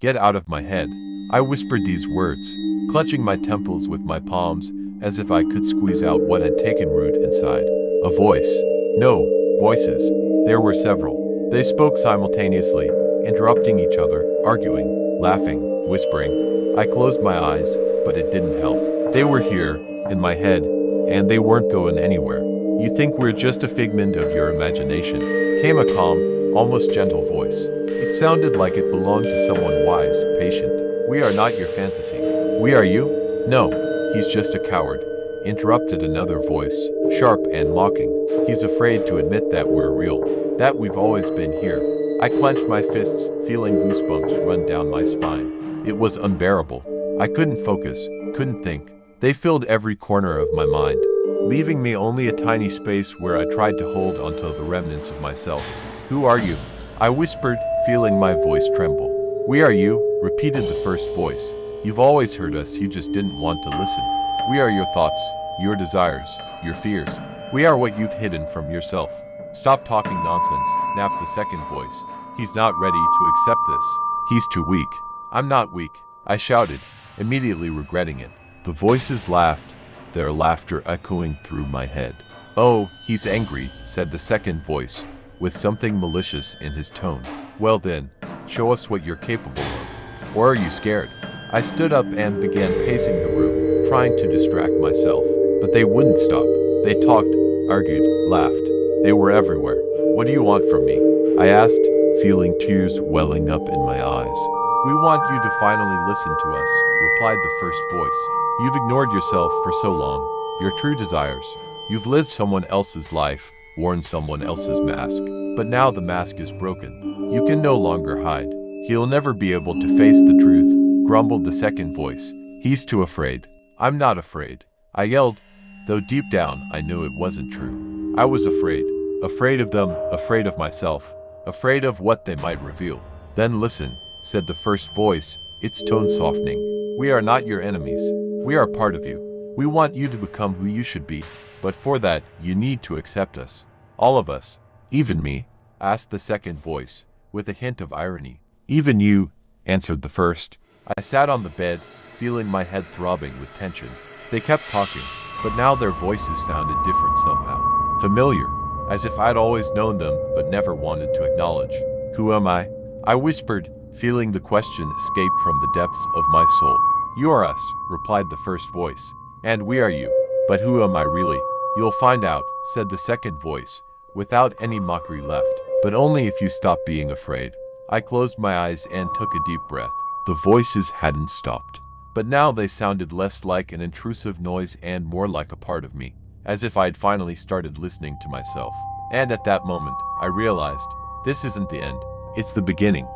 Get out of my head. I whispered these words, clutching my temples with my palms, as if I could squeeze out what had taken root inside. A voice. No, voices. There were several. They spoke simultaneously, interrupting each other, arguing, laughing, whispering. I closed my eyes, but it didn't help. They were here, in my head, and they weren't going anywhere. You think we're just a figment of your imagination? Came a calm, almost gentle voice. It sounded like it belonged to someone wise, patient. We are not your fantasy. We are you? No, he's just a coward, interrupted another voice, sharp and mocking. He's afraid to admit that we're real, that we've always been here. I clenched my fists, feeling goosebumps run down my spine. It was unbearable. I couldn't focus, couldn't think. They filled every corner of my mind, leaving me only a tiny space where I tried to hold onto the remnants of myself. Who are you? I whispered, feeling my voice tremble. We are you, repeated the first voice. You've always heard us, you just didn't want to listen. We are your thoughts, your desires, your fears. We are what you've hidden from yourself. Stop talking nonsense, snapped the second voice. He's not ready to accept this. He's too weak. I'm not weak, I shouted, immediately regretting it. The voices laughed, their laughter echoing through my head. Oh, he's angry, said the second voice, with something malicious in his tone. Well then, show us what you're capable of. Or are you scared? I stood up and began pacing the room, trying to distract myself. But they wouldn't stop. They talked, argued, laughed. They were everywhere. What do you want from me? I asked, feeling tears welling up in my eyes. We want you to finally listen to us, replied the first voice. You've ignored yourself for so long, your true desires. You've lived someone else's life, worn someone else's mask. But now the mask is broken. You can no longer hide. He'll never be able to face the truth, grumbled the second voice. He's too afraid. I'm not afraid, I yelled, though deep down I knew it wasn't true. I was afraid. Afraid of them, afraid of myself, afraid of what they might reveal. Then listen, said the first voice, its tone softening. We are not your enemies. We are part of you. We want you to become who you should be, but for that, you need to accept us. All of us. Even me? Asked the second voice, with a hint of irony. Even you, answered the first. I sat on the bed, feeling my head throbbing with tension. They kept talking, but now their voices sounded different somehow. Familiar, as if I'd always known them but never wanted to acknowledge. Who am I? I whispered, feeling the question escape from the depths of my soul. You are us, replied the first voice. And we are you. But who am I really? You'll find out, said the second voice, without any mockery left. But only if you stop being afraid. I closed my eyes and took a deep breath. The voices hadn't stopped. But now they sounded less like an intrusive noise and more like a part of me, as if I'd finally started listening to myself. And at that moment, I realized, this isn't the end, it's the beginning.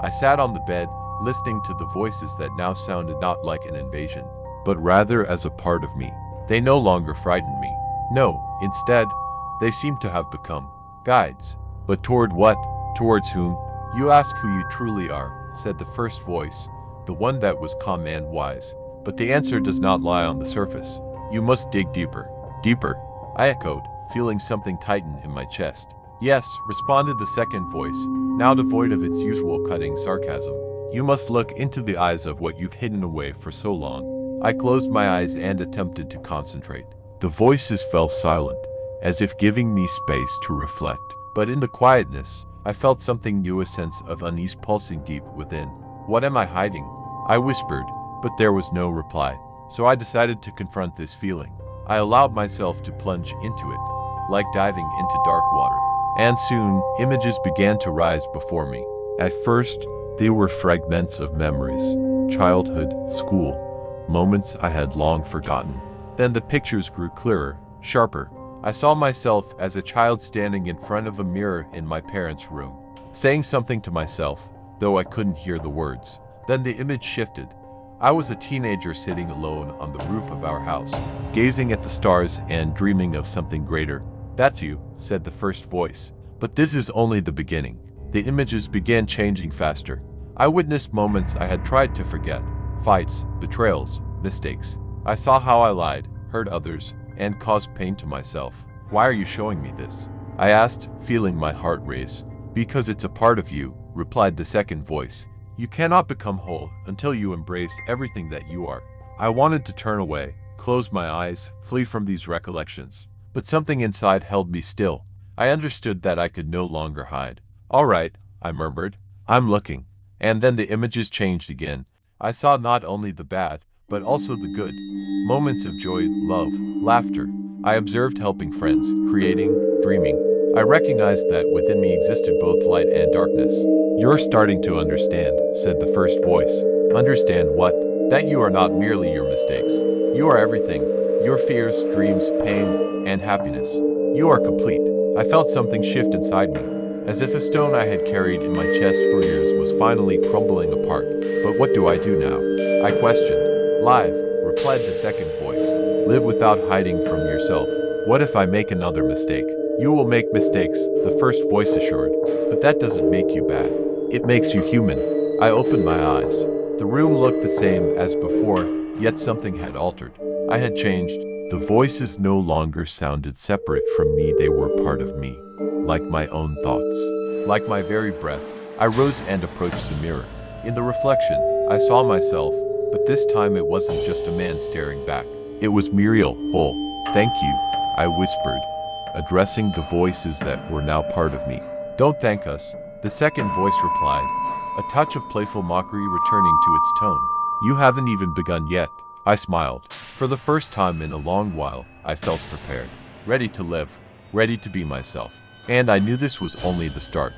I sat on the bed, listening to the voices that now sounded not like an invasion, but rather as a part of me. They no longer frightened me. No, instead, they seemed to have become guides. But toward what? Towards whom? You ask who you truly are, said the first voice, the one that was calm and wise. But the answer does not lie on the surface. You must dig deeper. Deeper, I echoed, feeling something tighten in my chest. Yes, responded the second voice, now devoid of its usual cutting sarcasm. You must look into the eyes of what you've hidden away for so long. I closed my eyes and attempted to concentrate. The voices fell silent, as if giving me space to reflect. But in the quietness, I felt something new, a sense of unease pulsing deep within. What am I hiding? I whispered, but there was no reply. So I decided to confront this feeling. I allowed myself to plunge into it, like diving into dark water. And soon, images began to rise before me. At first, they were fragments of memories, childhood, school, moments I had long forgotten. Then the pictures grew clearer, sharper. I saw myself as a child standing in front of a mirror in my parents' room, saying something to myself, though I couldn't hear the words. Then the image shifted. I was a teenager sitting alone on the roof of our house, gazing at the stars and dreaming of something greater. That's you, said the first voice. But this is only the beginning. The images began changing faster. I witnessed moments I had tried to forget. Fights, betrayals, mistakes. I saw how I lied, hurt others, and caused pain to myself. Why are you showing me this? I asked, feeling my heart race. Because it's a part of you, replied the second voice. You cannot become whole until you embrace everything that you are. I wanted to turn away, close my eyes, flee from these recollections. But something inside held me still. I understood that I could no longer hide. "All right," I murmured. "I'm looking." And then the images changed again. I saw not only the bad, but also the good. Moments of joy, love, laughter. I observed helping friends, creating, dreaming. I recognized that within me existed both light and darkness. "You're starting to understand," said the first voice. "Understand what? That you are not merely your mistakes. You are everything. Your fears, dreams, pain, and happiness. You are complete." I felt something shift inside me, as if a stone I had carried in my chest for years was finally crumbling apart. "But what do I do now?" I questioned. "Live," replied the second voice. "Live without hiding from yourself. What if I make another mistake?" "You will make mistakes," the first voice assured, "but that doesn't make you bad. It makes you human." I opened my eyes. The room looked the same as before, yet something had altered. I had changed. The voices no longer sounded separate from me, they were part of me, like my own thoughts, like my very breath. I rose and approached the mirror. In the reflection, I saw myself, but this time it wasn't just a man staring back. It was Muriel, whole. "Thank you," I whispered, addressing the voices that were now part of me. "Don't thank us," the second voice replied, a touch of playful mockery returning to its tone. "You haven't even begun yet." I smiled. For the first time in a long while, I felt prepared, ready to live, ready to be myself. And I knew this was only the start.